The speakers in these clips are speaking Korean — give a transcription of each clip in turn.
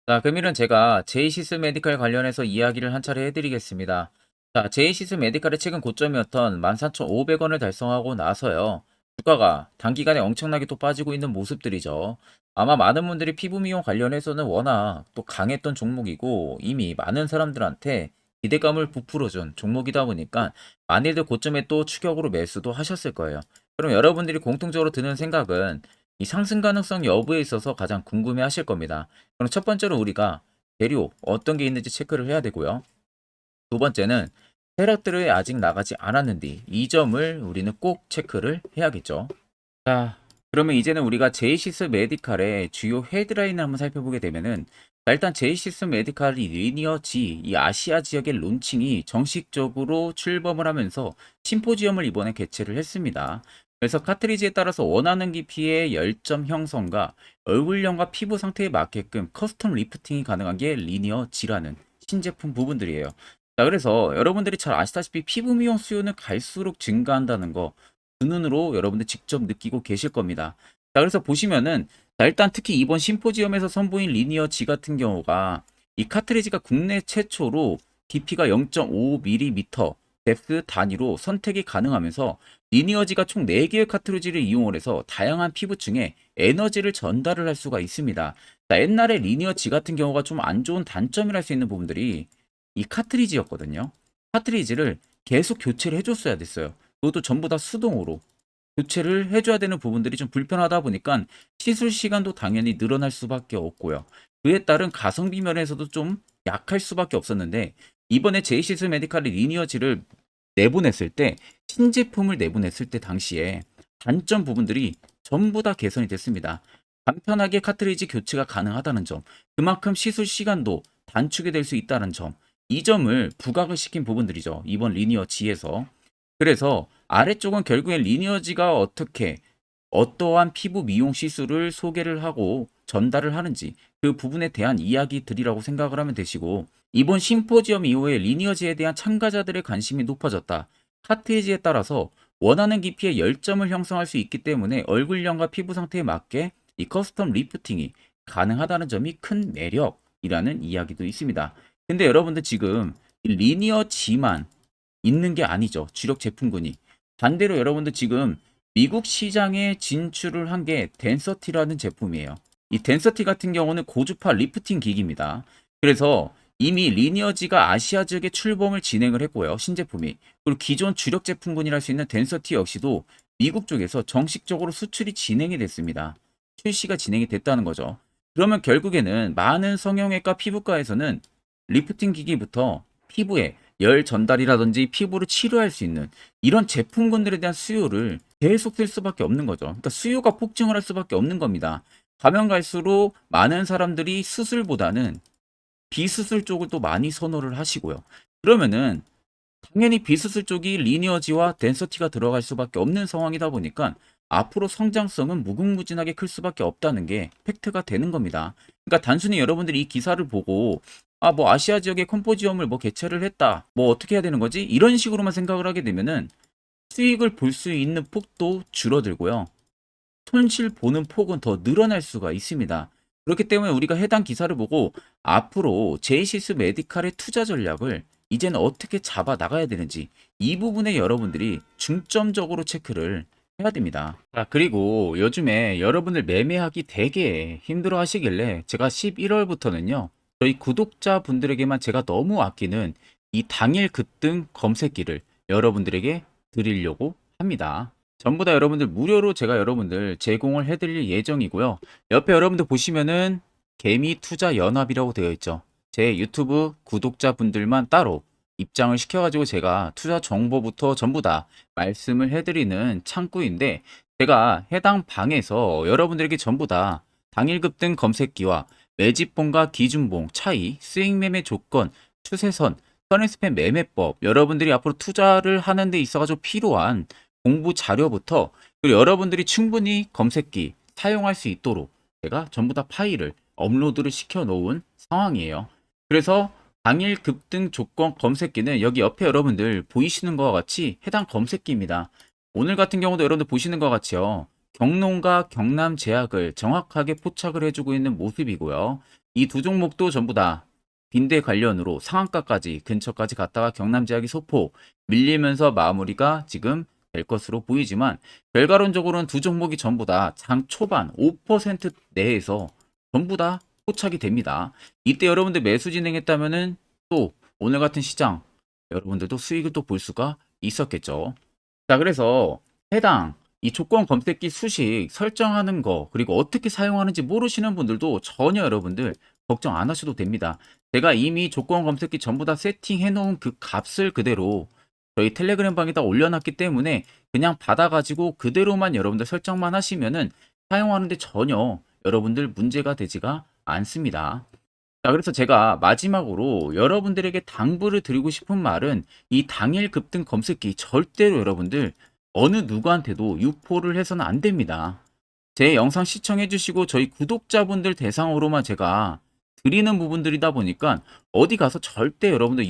자, 금일은 제가 제이시스 메디칼 관련해서 이야기를 한 차례 해드리겠습니다. 자, 제이시스 메디칼의 최근 고점이었던 14,500원을 달성하고 나서요. 주가가 단기간에 엄청나게 또 빠지고 있는 모습들이죠. 아마 많은 분들이 피부 미용 관련해서는 워낙 또 강했던 종목이고 이미 많은 사람들한테 기대감을 부풀어준 종목이다 보니까 많이들 고점에 또 추격으로 매수도 하셨을 거예요. 그럼 여러분들이 공통적으로 드는 생각은 이 상승 가능성 여부에 있어서 가장 궁금해 하실 겁니다. 그럼 첫 번째로 우리가 재료 어떤 게 있는지 체크를 해야 되고요. 두 번째는 세력들이 아직 나가지 않았는데 이 점을 우리는 꼭 체크를 해야겠죠. 자, 그러면 이제는 우리가 제이시스 메디칼의 주요 헤드라인을 한번 살펴보게 되면은 자, 일단 제이시스 메디칼이 리니어 G 이 아시아 지역의 론칭이 정식적으로 출범을 하면서 심포지엄을 이번에 개최를 했습니다. 그래서 카트리지에 따라서 원하는 깊이의 열점 형성과 얼굴형과 피부 상태에 맞게끔 커스텀 리프팅이 가능한 게 리니어 G라는 신제품 부분들이에요. 자, 그래서 여러분들이 잘 아시다시피 피부 미용 수요는 갈수록 증가한다는 거 두 눈으로 여러분들 직접 느끼고 계실 겁니다. 자, 그래서 보시면은 자, 일단 특히 이번 심포지엄에서 선보인 리니어 G 같은 경우가 이 카트리지가 국내 최초로 깊이가 0.5mm 뎁스 단위로 선택이 가능하면서 리니어 G가 총 4개의 카트리지를 이용을 해서 다양한 피부층에 에너지를 전달을 할 수가 있습니다. 자, 옛날에 리니어 G 같은 경우가 좀 안 좋은 단점이라 할 수 있는 부분들이 이 카트리지였거든요. 카트리지를 계속 교체를 해줬어야 됐어요. 그것도 전부 다 수동으로 교체를 해줘야 되는 부분들이 좀 불편하다 보니까 시술 시간도 당연히 늘어날 수밖에 없고요. 그에 따른 가성비 면에서도 좀 약할 수밖에 없었는데 이번에 제이시스 메디칼이 리니어지를 내보냈을 때 신제품을 내보냈을 때 당시에 단점 부분들이 전부 다 개선이 됐습니다. 간편하게 카트리지 교체가 가능하다는 점, 그만큼 시술 시간도 단축이 될 수 있다는 점, 이 점을 부각을 시킨 부분들이죠. 이번 리니어 G에서. 그래서 아래쪽은 결국엔 리니어지가 어떻게 어떠한 피부 미용 시술을 소개를 하고 전달을 하는지 그 부분에 대한 이야기들이라고 생각을 하면 되시고 이번 심포지엄 이후에 리니어지에 대한 참가자들의 관심이 높아졌다. 카트리지에 따라서 원하는 깊이의 열점을 형성할 수 있기 때문에 얼굴형과 피부 상태에 맞게 이 커스텀 리프팅이 가능하다는 점이 큰 매력이라는 이야기도 있습니다. 근데 여러분들 지금 이 리니어지만 있는 게 아니죠. 주력 제품군이. 반대로 여러분들 지금 미국 시장에 진출을 한 게 덴서티라는 제품이에요. 이 덴서티 같은 경우는 고주파 리프팅 기기입니다. 그래서 이미 리니어지가 아시아 지역에 출범을 진행을 했고요. 신제품이. 그리고 기존 주력 제품군이라 할 수 있는 덴서티 역시도 미국 쪽에서 정식적으로 수출이 진행이 됐습니다. 출시가 진행이 됐다는 거죠. 그러면 결국에는 많은 성형외과 피부과에서는 리프팅 기기부터 피부에 열 전달이라든지 피부를 치료할 수 있는 이런 제품군들에 대한 수요를 계속 될 수밖에 없는 거죠. 그러니까 수요가 폭증을 할 수밖에 없는 겁니다. 가면 갈수록 많은 사람들이 수술보다는 비수술 쪽을 또 많이 선호를 하시고요. 그러면은 당연히 비수술 쪽이 리니어지와 덴서티가 들어갈 수밖에 없는 상황이다 보니까 앞으로 성장성은 무궁무진하게 클 수밖에 없다는 게 팩트가 되는 겁니다. 그러니까 단순히 여러분들이 이 기사를 보고 뭐 아시아 지역의 컴포지엄을 뭐 개최를 했다. 뭐 어떻게 해야 되는 거지? 이런 식으로만 생각을 하게 되면은 수익을 볼 수 있는 폭도 줄어들고요. 손실 보는 폭은 더 늘어날 수가 있습니다. 그렇기 때문에 우리가 해당 기사를 보고 앞으로 제이시스 메디칼의 투자 전략을 이제는 어떻게 잡아 나가야 되는지 이 부분에 여러분들이 중점적으로 체크를 해야 됩니다. 자, 그리고 요즘에 여러분들 매매하기 되게 힘들어 하시길래 제가 11월부터는요, 저희 구독자분들에게만 제가 너무 아끼는 이 당일 급등 검색기를 여러분들에게 드리려고 합니다. 전부 다 여러분들 무료로 제가 여러분들 제공을 해드릴 예정이고요. 옆에 여러분들 보시면은 개미 투자 연합이라고 되어 있죠. 제 유튜브 구독자분들만 따로 입장을 시켜가지고 제가 투자 정보부터 전부 다 말씀을 해드리는 창구인데 제가 해당 방에서 여러분들에게 전부 다 당일 급등 검색기와 매집봉과 기준봉 차이, 수익 매매 조건, 추세선, 선행스팬 매매법, 여러분들이 앞으로 투자를 하는 데 있어가지고 필요한 공부 자료부터 그리고 여러분들이 충분히 검색기 사용할 수 있도록 제가 전부 다 파일을 업로드를 시켜 놓은 상황이에요. 그래서 당일 급등 조건 검색기는 여기 옆에 여러분들 보이시는 것과 같이 해당 검색기입니다. 오늘 같은 경우도 여러분들 보시는 것 같이요. 경농과 경남 제약을 정확하게 포착을 해주고 있는 모습이고요. 이 두 종목도 전부 다 빈대 관련으로 상한가까지 근처까지 갔다가 경남제약이 소폭 밀리면서 마무리가 지금 될 것으로 보이지만 결과론적으로는 두 종목이 전부 다 장 초반 5% 내에서 전부 다 포착이 됩니다. 이때 여러분들 매수 진행했다면은 또 오늘 같은 시장 여러분들도 수익을 또 볼 수가 있었겠죠. 자, 그래서 해당 이 조건 검색기 수식 설정하는 거 그리고 어떻게 사용하는지 모르시는 분들도 전혀 여러분들 걱정 안 하셔도 됩니다. 제가 이미 조건 검색기 전부 다 세팅해 놓은 그 값을 그대로 저희 텔레그램 방에다 올려놨기 때문에 그냥 받아가지고 그대로만 여러분들 설정만 하시면은 사용하는데 전혀 여러분들 문제가 되지가 않습니다. 자, 그래서 제가 마지막으로 여러분들에게 당부를 드리고 싶은 말은 이 당일 급등 검색기 절대로 여러분들 어느 누구한테도 유포를 해서는 안 됩니다. 제 영상 시청해 주시고 저희 구독자분들 대상으로만 제가 드리는 부분들이다 보니까 어디 가서 절대 여러분들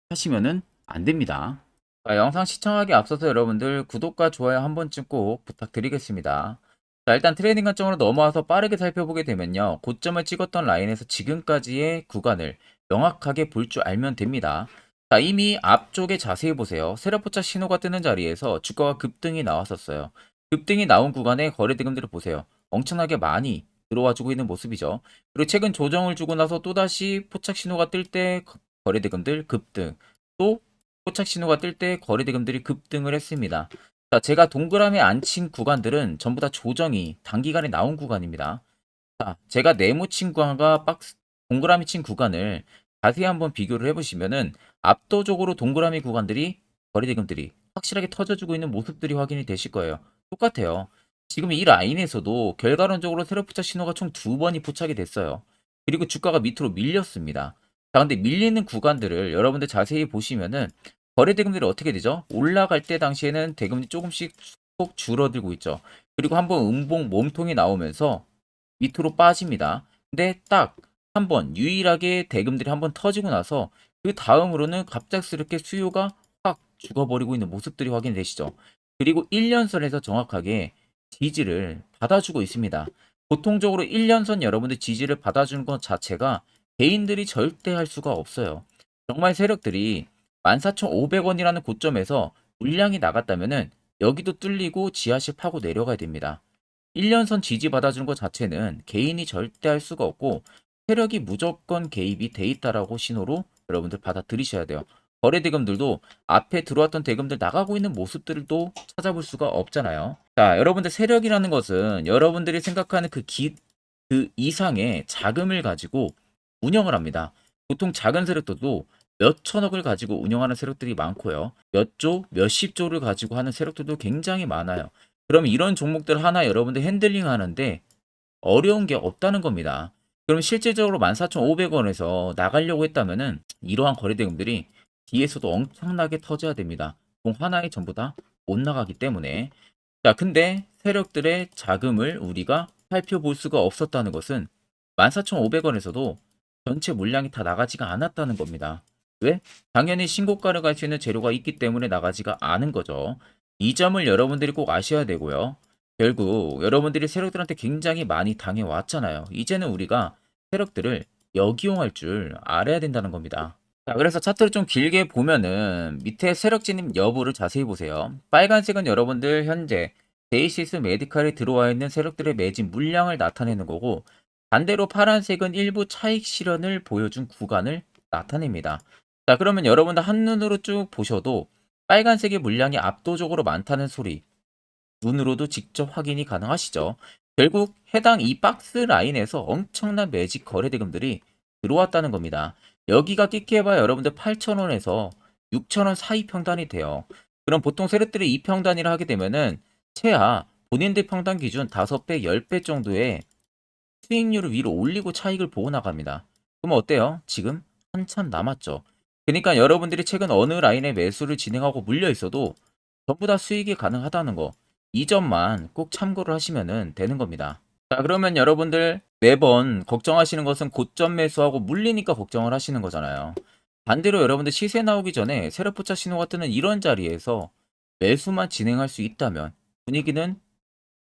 유포하시면은 안 됩니다. 자, 영상 시청하기 앞서서 여러분들 구독과 좋아요 한 번쯤 꼭 부탁드리겠습니다. 자, 일단 트레이딩 관점으로 넘어와서 빠르게 살펴보게 되면요. 고점을 찍었던 라인에서 지금까지의 구간을 명확하게 볼 줄 알면 됩니다. 자, 이미 앞쪽에 자세히 보세요. 세력포착 신호가 뜨는 자리에서 주가가 급등이 나왔었어요. 급등이 나온 구간의 거래 대금들을 보세요. 엄청나게 많이 들어와 주고 있는 모습이죠. 그리고 최근 조정을 주고 나서 또다시 포착 신호가 뜰 때 거래 대금들 급등, 또 포착 신호가 뜰 때 거래 대금들이 급등을 했습니다. 자, 제가 동그라미 안 친 구간들은 전부 다 조정이 단기간에 나온 구간입니다. 자, 제가 네모 친 구간과 동그라미 친 구간을 자세히 한번 비교를 해보시면은 압도적으로 동그라미 구간들이 거래 대금들이 확실하게 터져주고 있는 모습들이 확인이 되실 거예요. 똑같아요. 지금 이 라인에서도 결과론적으로 세력 포착 신호가 총 두 번이 포착이 됐어요. 그리고 주가가 밑으로 밀렸습니다. 자, 근데 밀리는 구간들을 여러분들 자세히 보시면은 거래 대금들이 어떻게 되죠? 올라갈 때 당시에는 대금이 조금씩 꼭 줄어들고 있죠. 그리고 한번 음봉 몸통이 나오면서 밑으로 빠집니다. 근데 딱 한 번 유일하게 대금들이 한번 터지고 나서 그 다음으로는 갑작스럽게 수요가 확 죽어버리고 있는 모습들이 확인되시죠. 그리고 1년선에서 정확하게 지지를 받아주고 있습니다. 보통적으로 1년선 여러분들 지지를 받아주는 것 자체가 개인들이 절대 할 수가 없어요. 정말 세력들이 14,500원이라는 고점에서 물량이 나갔다면은 여기도 뚫리고 지하실 파고 내려가야 됩니다. 1년선 지지 받아주는 것 자체는 개인이 절대 할 수가 없고 세력이 무조건 개입이 돼 있다라고 신호로 여러분들 받아들이셔야 돼요. 거래 대금들도 앞에 들어왔던 대금들 나가고 있는 모습들도 찾아볼 수가 없잖아요. 자, 여러분들 세력이라는 것은 여러분들이 생각하는 그 이상의 자금을 가지고 운영을 합니다. 보통 작은 세력들도 몇 천억을 가지고 운영하는 세력들이 많고요. 몇 조, 몇십 조를 가지고 하는 세력들도 굉장히 많아요. 그럼 이런 종목들 하나 여러분들 핸들링 하는데 어려운 게 없다는 겁니다. 그럼 실질적으로 14,500원에서 나가려고 했다면은 이러한 거래대금들이 뒤에서도 엄청나게 터져야 됩니다. 공 하나에 전부 다 못 나가기 때문에. 자, 근데 세력들의 자금을 우리가 살펴볼 수가 없었다는 것은 14,500원에서도 전체 물량이 다 나가지가 않았다는 겁니다. 왜? 당연히 신고가를 갈 수 있는 재료가 있기 때문에 나가지가 않은 거죠. 이 점을 여러분들이 꼭 아셔야 되고요. 결국 여러분들이 세력들한테 굉장히 많이 당해왔잖아요. 이제는 우리가 세력들을 역이용할 줄 알아야 된다는 겁니다. 자, 그래서 차트를 좀 길게 보면은 밑에 세력 진입 여부를 자세히 보세요. 빨간색은 여러분들 현재 데이시스 메디칼에 들어와 있는 세력들의 매진 물량을 나타내는 거고, 반대로 파란색은 일부 차익 실현을 보여준 구간을 나타냅니다. 자, 그러면 여러분들 한눈으로 쭉 보셔도 빨간색의 물량이 압도적으로 많다는 소리 눈으로도 직접 확인이 가능하시죠. 결국 해당 이 박스 라인에서 엄청난 매직 거래 대금들이 들어왔다는 겁니다. 여기가 끼케봐 여러분들 8,000원에서 6,000원 사이 평단이 돼요. 그럼 보통 세력들이 이 평단이라 하게 되면은 최하 본인들 평단 기준 5배, 10배 정도의 수익률을 위로 올리고 차익을 보고 나갑니다. 그럼 어때요? 지금 한참 남았죠. 그러니까 여러분들이 최근 어느 라인에 매수를 진행하고 물려 있어도 전부 다 수익이 가능하다는 거. 이 점만 꼭 참고를 하시면 되는 겁니다. 자, 그러면 여러분들 매번 걱정하시는 것은 고점 매수하고 물리니까 걱정을 하시는 거잖아요. 반대로 여러분들 시세 나오기 전에 세력포착 신호가 뜨는 이런 자리에서 매수만 진행할 수 있다면 분위기는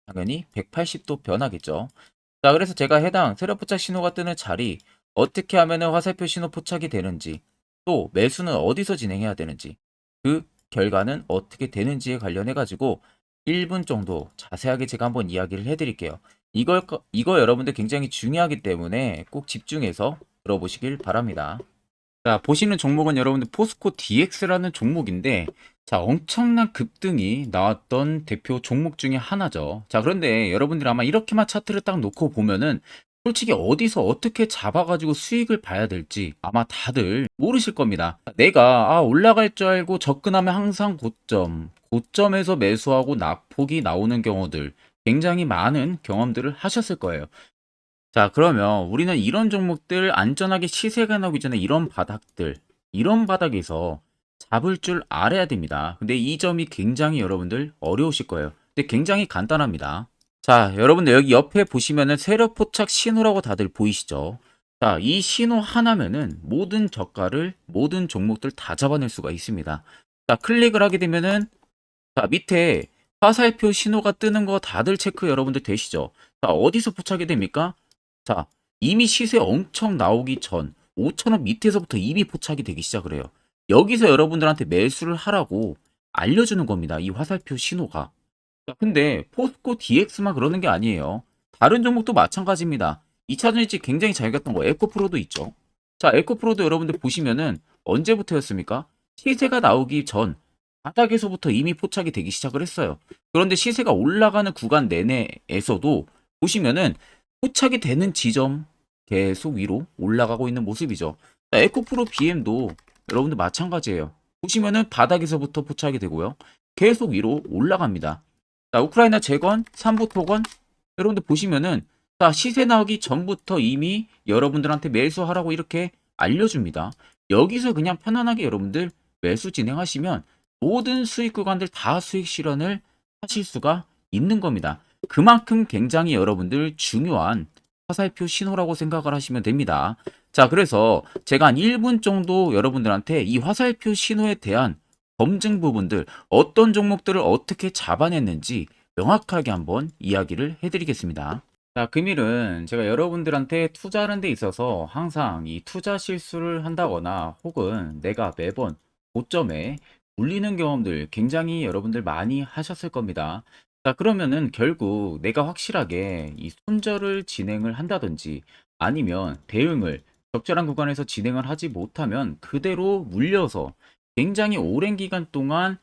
당연히 180도 변하겠죠. 자, 그래서 제가 해당 세력 포착 신호가 뜨는 자리, 어떻게 하면은 화살표 신호 포착이 되는지, 또 매수는 어디서 진행해야 되는지, 그 결과는 어떻게 되는지에 관련해 가지고 1분 정도 자세하게 제가 한번 이야기를 해드릴게요. 이거 여러분들 굉장히 중요하기 때문에 꼭 집중해서 들어보시길 바랍니다. 자, 보시는 종목은 여러분들 포스코 DX라는 종목인데, 자, 엄청난 급등이 나왔던 대표 종목 중에 하나죠. 자, 그런데 여러분들 아마 이렇게만 차트를 딱 놓고 보면은 솔직히 어디서 어떻게 잡아가지고 수익을 봐야 될지 아마 다들 모르실 겁니다. 내가 올라갈 줄 알고 접근하면 항상 고점에서 매수하고 낙폭이 나오는 경우들 굉장히 많은 경험들을 하셨을 거예요. 자, 그러면 우리는 이런 종목들 안전하게 시세가 나오기 전에 이런 바닥에서 잡을 줄 알아야 됩니다. 근데 이 점이 굉장히 여러분들 어려우실 거예요. 근데 굉장히 간단합니다. 자, 여러분들 여기 옆에 보시면은 세력 포착 신호라고 다들 보이시죠? 자, 이 신호 하나면은 모든 저가를, 모든 종목들 다 잡아낼 수가 있습니다. 자, 클릭을 하게 되면은, 자, 밑에 화살표 신호가 뜨는 거 다들 체크 여러분들 되시죠? 자, 어디서 포착이 됩니까? 자, 이미 시세 엄청 나오기 전 5,000원 밑에서부터 이미 포착이 되기 시작을 해요. 여기서 여러분들한테 매수를 하라고 알려주는 겁니다. 이 화살표 신호가. 자, 근데 포스코 DX만 그러는 게 아니에요. 다른 종목도 마찬가지입니다. 2차 전지 굉장히 잘 갔던 거 에코프로도 있죠. 자, 에코프로도 여러분들 보시면은 언제부터였습니까? 시세가 나오기 전 바닥에서부터 이미 포착이 되기 시작을 했어요. 그런데 시세가 올라가는 구간 내내에서도 보시면은 포착이 되는 지점 계속 위로 올라가고 있는 모습이죠. 자, 에코프로 BM도 여러분들 마찬가지예요. 보시면은 바닥에서부터 포착이 되고요. 계속 위로 올라갑니다. 자, 우크라이나 재건, 삼부 토건 여러분들 보시면은 자, 시세 나오기 전부터 이미 여러분들한테 매수하라고 이렇게 알려줍니다. 여기서 그냥 편안하게 여러분들 매수 진행하시면 모든 수익 구간들 다 수익 실현을 하실 수가 있는 겁니다. 그만큼 굉장히 여러분들 중요한 화살표 신호라고 생각을 하시면 됩니다. 자, 그래서 제가 한 1분 정도 여러분들한테 이 화살표 신호에 대한 검증 부분들, 어떤 종목들을 어떻게 잡아냈는지 명확하게 한번 이야기를 해드리겠습니다. 자, 금일은 제가 여러분들한테 투자하는 데 있어서 항상 이 투자 실수를 한다거나 혹은 내가 매번 고점에 물리는 경험들 굉장히 여러분들 많이 하셨을 겁니다. 자, 그러면은 결국 내가 확실하게 이 손절을 진행을 한다든지 아니면 대응을 적절한 구간에서 진행을 하지 못하면 그대로 물려서 굉장히 오랜 기간 동안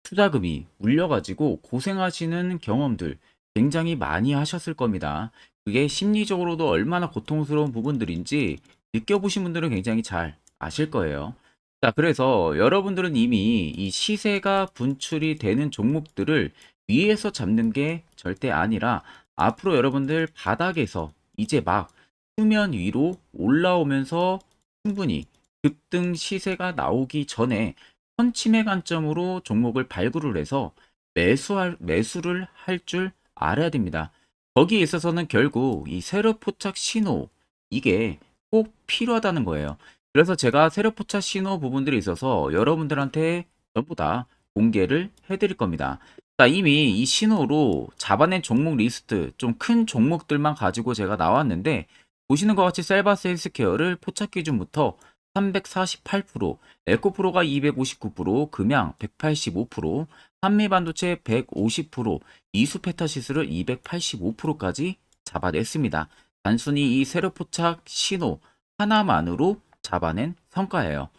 투자금이 물려가지고 고생하시는 경험들 굉장히 많이 하셨을 겁니다. 그게 심리적으로도 얼마나 고통스러운 부분들인지 느껴보신 분들은 굉장히 잘 아실 거예요. 자, 그래서 여러분들은 이미 이 시세가 분출이 되는 종목들을 위에서 잡는 게 절대 아니라 앞으로 여러분들 바닥에서 이제 막 수면 위로 올라오면서 충분히 급등 시세가 나오기 전에 선침해 관점으로 종목을 발굴을 해서 매수를 할 줄 알아야 됩니다. 거기에 있어서는 결국 이 세력 포착 신호 이게 꼭 필요하다는 거예요. 그래서 제가 세력 포착 신호 부분들이 있어서 여러분들한테 전부 다 공개를 해드릴 겁니다. 자, 이미 이 신호로 잡아낸 종목 리스트 좀 큰 종목들만 가지고 제가 나왔는데 보시는 것 같이 셀바스 헬스케어를 포착 기준부터 348%, 에코프로가 259%, 금양 185%, 한미반도체 150%, 이수페타시스를 285%까지 잡아냈습니다. 단순히 이 세력포착 신호 하나만으로 잡아낸 성과예요.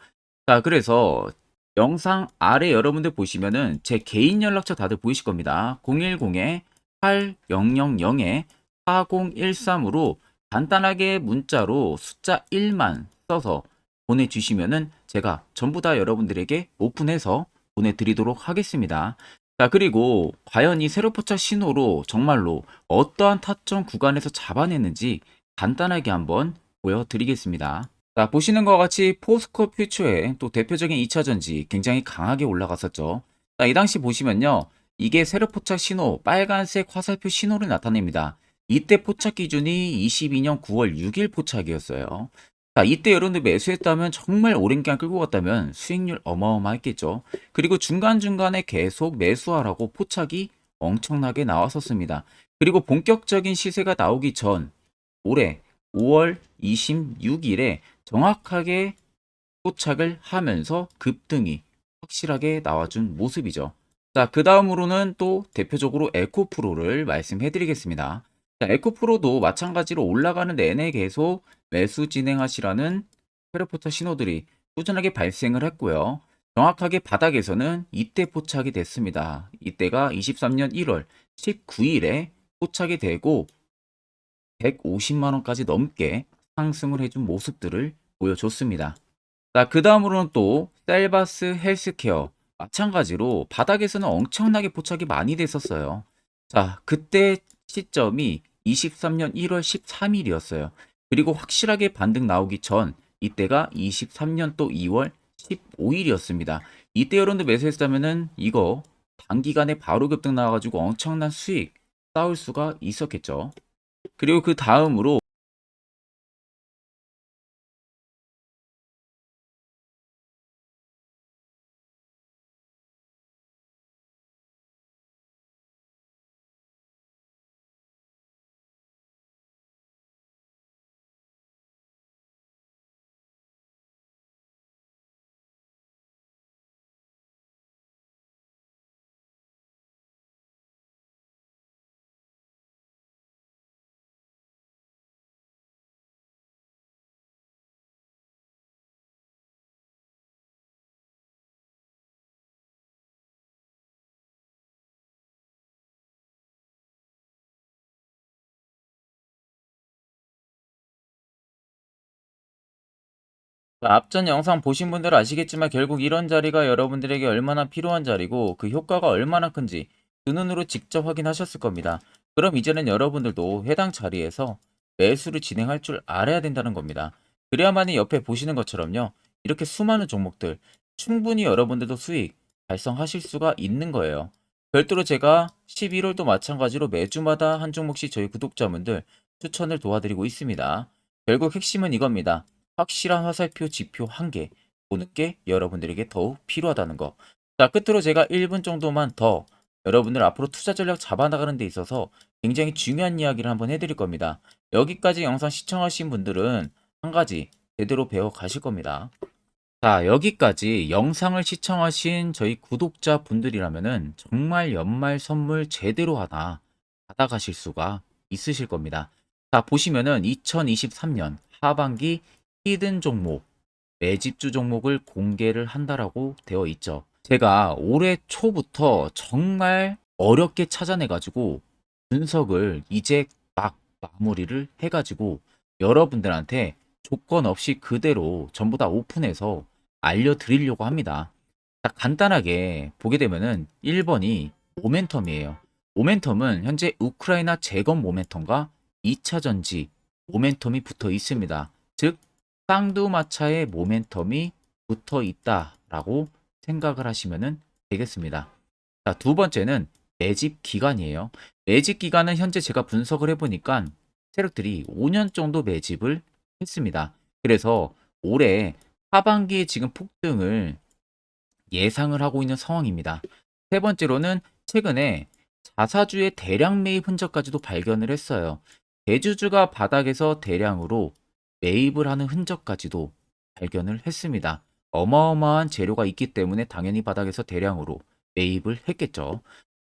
자, 그래서 영상 아래 여러분들 보시면은 제 개인 연락처 다들 보이실 겁니다. 010-8000-4013으로 간단하게 문자로 숫자 1만 써서 보내주시면은 제가 전부 다 여러분들에게 오픈해서 보내드리도록 하겠습니다. 자, 그리고 과연 이 세로포착 신호로 정말로 어떠한 타점 구간에서 잡아냈는지 간단하게 한번 보여드리겠습니다. 자, 보시는 것과 같이 포스코 퓨처의 또 대표적인 2차전지 굉장히 강하게 올라갔었죠. 자, 이 당시 보시면요. 이게 세로포착 신호, 빨간색 화살표 신호를 나타냅니다. 이때 포착 기준이 22년 9월 6일 포착이었어요. 자, 이때 여러분들 매수했다면 정말 오랜 기간 끌고 갔다면 수익률 어마어마했겠죠. 그리고 중간중간에 계속 매수하라고 포착이 엄청나게 나왔었습니다. 그리고 본격적인 시세가 나오기 전 올해 5월 26일에 정확하게 포착을 하면서 급등이 확실하게 나와준 모습이죠. 자, 그 다음으로는 또 대표적으로 에코프로를 말씀해 드리겠습니다. 자, 에코프로도 마찬가지로 올라가는 내내 계속 매수 진행하시라는 페르포터 신호들이 꾸준하게 발생을 했고요. 정확하게 바닥에서는 이때 포착이 됐습니다. 이때가 23년 1월 19일에 포착이 되고 150만 원까지 넘게 상승을 해준 모습들을 보여줬습니다. 자, 그 다음으로는 또 셀바스 헬스케어 마찬가지로 바닥에서는 엄청나게 포착이 많이 됐었어요. 자, 그때 시점이 23년 1월 13일이었어요. 그리고 확실하게 반등 나오기 전 이때가 23년 또 2월 15일이었습니다. 이때 여러분들 매수했다면은 이거 단기간에 바로 급등 나와가지고 엄청난 수익 쌓을 수가 있었겠죠. 그리고 그 다음으로 앞전 영상 보신 분들은 아시겠지만 결국 이런 자리가 여러분들에게 얼마나 필요한 자리고 그 효과가 얼마나 큰지 두 눈으로 직접 확인하셨을 겁니다. 그럼 이제는 여러분들도 해당 자리에서 매수를 진행할 줄 알아야 된다는 겁니다. 그래야만이 옆에 보시는 것처럼요. 이렇게 수많은 종목들 충분히 여러분들도 수익 달성하실 수가 있는 거예요. 별도로 제가 11월도 마찬가지로 매주마다 한 종목씩 저희 구독자분들 추천을 도와드리고 있습니다. 결국 핵심은 이겁니다. 확실한 화살표 지표 한 개 보는 게 여러분들에게 더욱 필요하다는 거. 자, 끝으로 제가 1분 정도만 더 여러분들 앞으로 투자 전략 잡아나가는 데 있어서 굉장히 중요한 이야기를 한번 해드릴 겁니다. 여기까지 영상 시청하신 분들은 한 가지 제대로 배워 가실 겁니다. 자, 여기까지 영상을 시청하신 저희 구독자 분들이라면은 정말 연말 선물 제대로 하나 받아가실 수가 있으실 겁니다. 자, 보시면은 2023년 하반기 히든 종목, 매집주 종목을 공개를 한다라고 되어 있죠. 제가 올해 초부터 정말 어렵게 찾아내가지고 분석을 이제 막 마무리를 해가지고 여러분들한테 조건 없이 그대로 전부 다 오픈해서 알려드리려고 합니다. 자, 간단하게 보게 되면은 1번이 모멘텀이에요. 모멘텀은 현재 우크라이나 재건 모멘텀과 2차 전지 모멘텀이 붙어 있습니다. 즉 쌍두마차의 모멘텀이 붙어 있다라고 생각을 하시면 되겠습니다. 자, 두 번째는 매집 기간이에요. 매집 기간은 현재 제가 분석을 해보니까 세력들이 5년 정도 매집을 했습니다. 그래서 올해 하반기에 지금 폭등을 예상을 하고 있는 상황입니다. 세 번째로는 최근에 자사주의 대량 매입 흔적까지도 발견을 했어요. 대주주가 바닥에서 대량으로 매입을 하는 흔적까지도 발견을 했습니다. 어마어마한 재료가 있기 때문에 당연히 바닥에서 대량으로 매입을 했겠죠.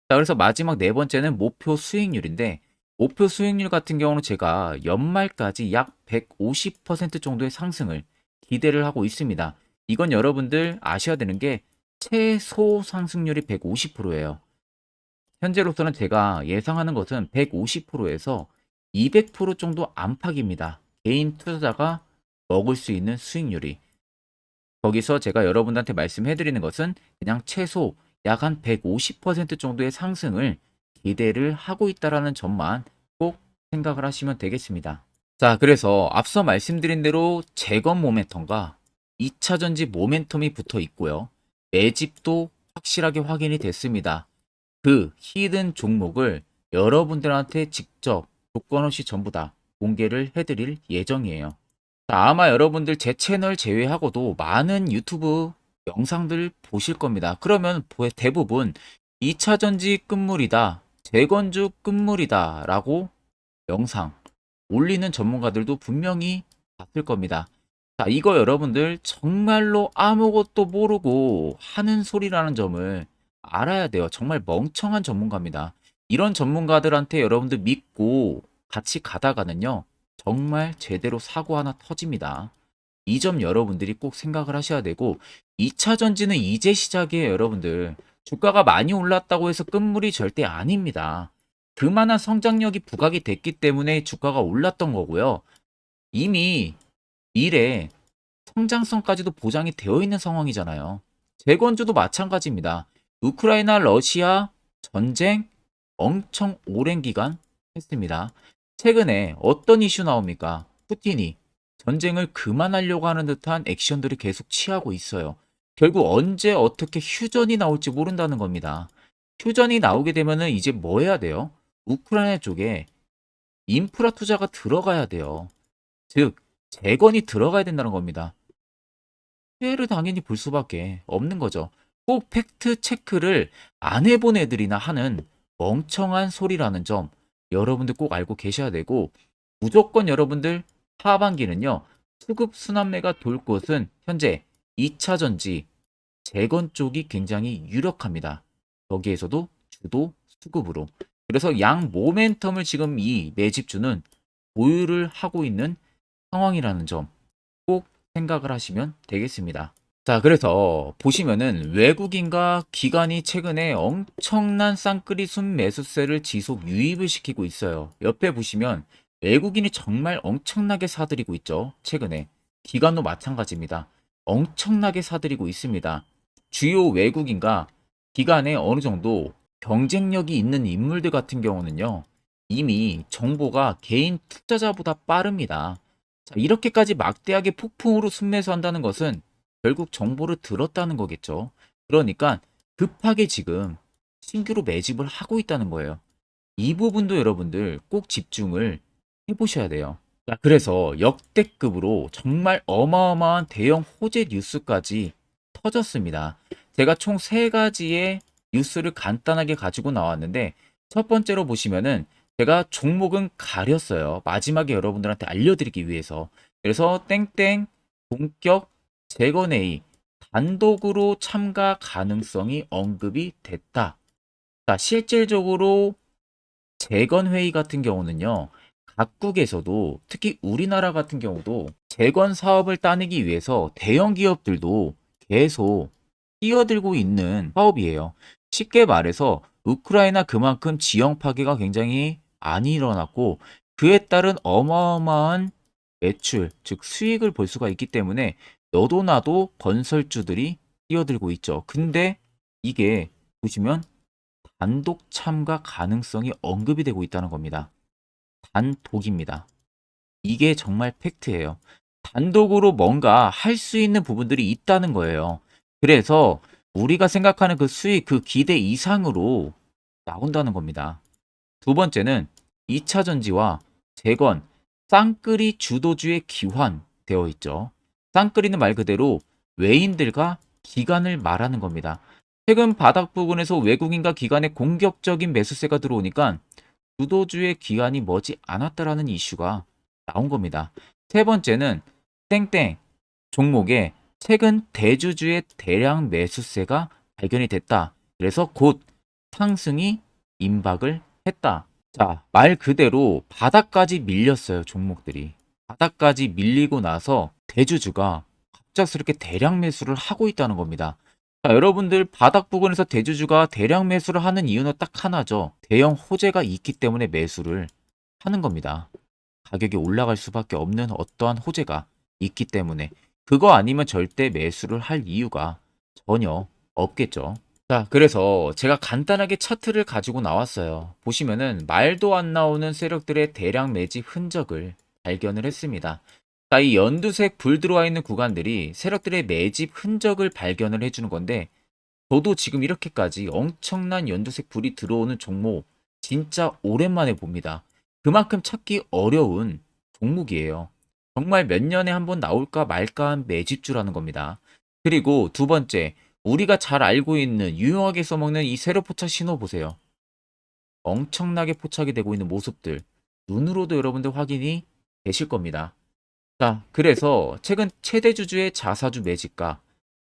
자, 그래서 마지막 네 번째는 목표 수익률인데 목표 수익률 같은 경우는 제가 연말까지 약 150% 정도의 상승을 기대를 하고 있습니다. 이건 여러분들 아셔야 되는 게 최소 상승률이 150%예요. 현재로서는 제가 예상하는 것은 150%에서 200% 정도 안팎입니다. 개인 투자자가 먹을 수 있는 수익률이. 거기서 제가 여러분들한테 말씀해 드리는 것은 그냥 최소 약 한 150% 정도의 상승을 기대를 하고 있다라는 점만 꼭 생각을 하시면 되겠습니다. 자, 그래서 앞서 말씀드린 대로 재건 모멘텀과 2차 전지 모멘텀이 붙어 있고요. 매집도 확실하게 확인이 됐습니다. 그 히든 종목을 여러분들한테 직접 조건 없이 전부 다 공개를 해드릴 예정이에요. 자, 아마 여러분들 제 채널 제외하고도 많은 유튜브 영상들 보실 겁니다. 그러면 대부분 2차 전지 끝물이다. 재건주 끝물이다 라고 영상 올리는 전문가들도 분명히 봤을 겁니다. 자, 이거 여러분들 정말로 아무것도 모르고 하는 소리라는 점을 알아야 돼요. 정말 멍청한 전문가입니다. 이런 전문가들한테 여러분들 믿고 같이 가다가는요, 정말 제대로 사고 하나 터집니다. 이 점 여러분들이 꼭 생각을 하셔야 되고, 2차 전지는 이제 시작이에요, 여러분들. 주가가 많이 올랐다고 해서 끝물이 절대 아닙니다. 그만한 성장력이 부각이 됐기 때문에 주가가 올랐던 거고요. 이미 미래 성장성까지도 보장이 되어 있는 상황이잖아요. 재건주도 마찬가지입니다. 우크라이나 러시아 전쟁 엄청 오랜 기간 했습니다. 최근에 어떤 이슈 나옵니까? 푸틴이 전쟁을 그만하려고 하는 듯한 액션들을 계속 취하고 있어요. 결국 언제 어떻게 휴전이 나올지 모른다는 겁니다. 휴전이 나오게 되면은 이제 뭐 해야 돼요? 우크라이나 쪽에 인프라 투자가 들어가야 돼요. 즉, 재건이 들어가야 된다는 겁니다. 피해를 당연히 볼 수밖에 없는 거죠. 꼭 팩트 체크를 안 해본 애들이나 하는 멍청한 소리라는 점 여러분들 꼭 알고 계셔야 되고, 무조건 여러분들 하반기는요, 수급 순환매가 돌 곳은 현재 2차 전지 재건 쪽이 굉장히 유력합니다. 여기에서도 주도 수급으로. 그래서 양 모멘텀을 지금 이 매집주는 보유를 하고 있는 상황이라는 점 꼭 생각을 하시면 되겠습니다. 자, 그래서 보시면은 외국인과 기관이 최근에 엄청난 쌍끌이 순매수세를 지속 유입을 시키고 있어요. 옆에 보시면 외국인이 정말 엄청나게 사들이고 있죠. 최근에. 기관도 마찬가지입니다. 엄청나게 사들이고 있습니다. 주요 외국인과 기관에 어느 정도 경쟁력이 있는 인물들 같은 경우는요, 이미 정보가 개인 투자자보다 빠릅니다. 자, 이렇게까지 막대하게 폭풍으로 순매수한다는 것은 결국 정보를 들었다는 거겠죠. 그러니까 급하게 지금 신규로 매집을 하고 있다는 거예요. 이 부분도 여러분들 꼭 집중을 해보셔야 돼요. 자, 그래서 역대급으로 정말 어마어마한 대형 호재 뉴스까지 터졌습니다. 제가 총 3가지의 뉴스를 간단하게 가지고 나왔는데, 첫 번째로 보시면은 제가 종목은 가렸어요. 마지막에 여러분들한테 알려드리기 위해서. 그래서 땡땡 본격 재건 회의 단독으로 참가 가능성이 언급이 됐다. 자, 실질적으로 재건 회의 같은 경우는요, 각국에서도 특히 우리나라 같은 경우도 재건 사업을 따내기 위해서 대형 기업들도 계속 뛰어들고 있는 사업이에요. 쉽게 말해서 우크라이나 그만큼 지형 파괴가 굉장히 많이 일어났고, 그에 따른 어마어마한 매출, 즉 수익을 볼 수가 있기 때문에 너도 나도 건설주들이 뛰어들고 있죠. 근데 이게 보시면 단독 참가 가능성이 언급이 되고 있다는 겁니다. 단독입니다. 이게 정말 팩트예요. 단독으로 뭔가 할 수 있는 부분들이 있다는 거예요. 그래서 우리가 생각하는 그 수익, 그 기대 이상으로 나온다는 겁니다. 두 번째는 2차 전지와 재건, 쌍끌이 주도주의 기환되어 있죠. 쌍끌이는 말 그대로 외인들과 기관을 말하는 겁니다. 최근 바닥 부근에서 외국인과 기관의 공격적인 매수세가 들어오니까 주도주의 기관이 머지 않았다라는 이슈가 나온 겁니다. 세 번째는 땡땡 종목에 최근 대주주의 대량 매수세가 발견이 됐다. 그래서 곧 상승이 임박을 했다. 자, 말 그대로 바닥까지 밀렸어요, 종목들이. 바닥까지 밀리고 나서 대주주가 갑작스럽게 대량 매수를 하고 있다는 겁니다. 자, 여러분들 바닥 부근에서 대주주가 대량 매수를 하는 이유는 딱 하나죠. 대형 호재가 있기 때문에 매수를 하는 겁니다. 가격이 올라갈 수밖에 없는 어떠한 호재가 있기 때문에. 그거 아니면 절대 매수를 할 이유가 전혀 없겠죠. 자, 그래서 제가 간단하게 차트를 가지고 나왔어요. 보시면은 말도 안 나오는 세력들의 대량 매집 흔적을 발견을 했습니다. 자, 이 연두색 불 들어와 있는 구간들이 세력들의 매집 흔적을 발견을 해주는 건데, 저도 지금 이렇게까지 엄청난 연두색 불이 들어오는 종목 진짜 오랜만에 봅니다. 그만큼 찾기 어려운 종목이에요. 정말 몇 년에 한 번 나올까 말까 한 매집주라는 겁니다. 그리고 두 번째, 우리가 잘 알고 있는 유용하게 써먹는 이 세로포차 신호 보세요. 엄청나게 포착이 되고 있는 모습들 눈으로도 여러분들 확인이 되실 겁니다. 자, 그래서 최근 최대 주주의 자사주 매집과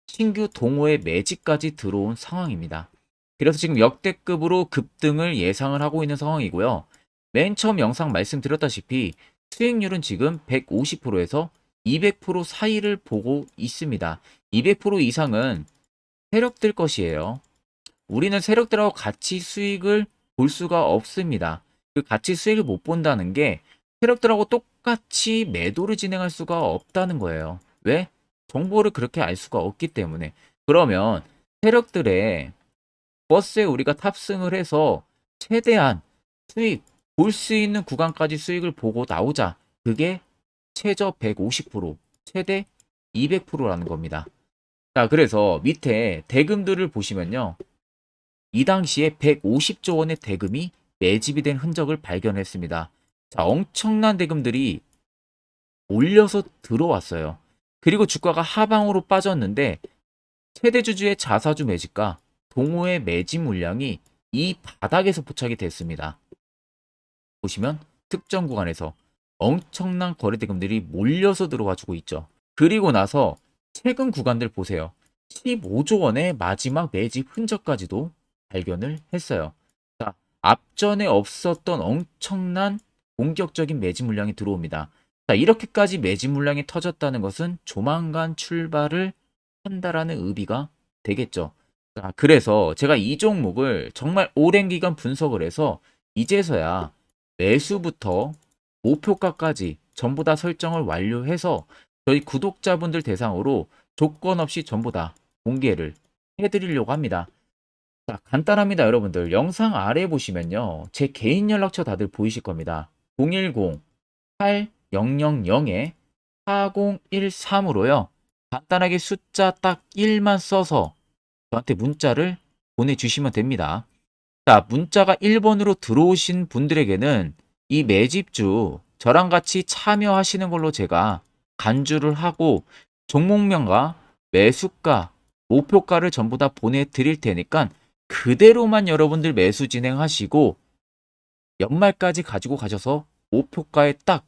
신규 동호회 매집까지 들어온 상황입니다. 그래서 지금 역대급으로 급등을 예상을 하고 있는 상황이고요. 맨 처음 영상 말씀드렸다시피 수익률은 지금 150%에서 200% 사이를 보고 있습니다. 200% 이상은 세력들 것이에요. 우리는 세력들하고 같이 수익을 볼 수가 없습니다. 그 같이 수익을 못 본다는 게 세력들하고 똑같이 매도를 진행할 수가 없다는 거예요. 왜? 정보를 그렇게 알 수가 없기 때문에. 그러면 세력들의 버스에 우리가 탑승을 해서 최대한 수익 볼 수 있는 구간까지 수익을 보고 나오자. 그게 최저 150%, 최대 200%라는 겁니다. 자, 그래서 밑에 대금들을 보시면요. 이 당시에 150조 원의 대금이 매집이 된 흔적을 발견했습니다. 자, 엄청난 대금들이 몰려서 들어왔어요. 그리고 주가가 하방으로 빠졌는데 최대 주주의 자사주 매집과 동호회 매집 물량이 이 바닥에서 포착이 됐습니다. 보시면 특정 구간에서 엄청난 거래 대금들이 몰려서 들어와 주고 있죠. 그리고 나서 최근 구간들 보세요. 15조 원의 마지막 매집 흔적까지도 발견을 했어요. 자, 앞전에 없었던 엄청난 공격적인 매집 물량이 들어옵니다. 자, 이렇게까지 매집 물량이 터졌다는 것은 조만간 출발을 한다라는 의미가 되겠죠. 자, 그래서 제가 이 종목을 정말 오랜 기간 분석을 해서 이제서야 매수부터 목표가까지 전부 다 설정을 완료해서 저희 구독자분들 대상으로 조건 없이 전부 다 공개를 해드리려고 합니다. 자, 간단합니다, 여러분들. 영상 아래 보시면요. 제 개인 연락처 다들 보이실 겁니다. 010-8013-4013으로요. 간단하게 숫자 딱 1만 써서 저한테 문자를 보내주시면 됩니다. 자, 문자가 1번으로 들어오신 분들에게는 이 매집주 저랑 같이 참여하시는 걸로 제가 간주를 하고 종목명과 매수가, 목표가를 전부 다 보내드릴 테니까 그대로만 여러분들 매수 진행하시고 연말까지 가지고 가셔서 목표가에 딱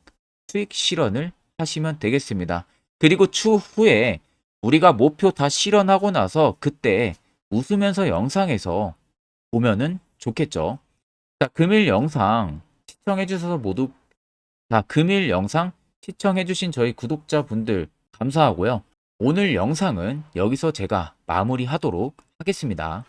수익 실현을 하시면 되겠습니다. 그리고 추후에 우리가 목표 다 실현하고 나서 그때 웃으면서 영상에서 보면은 좋겠죠. 자, 금일 영상 시청해 주셔서 모두 금일 영상 시청해 주신 저희 구독자분들 감사하고요. 오늘 영상은 여기서 제가 마무리하도록 하겠습니다.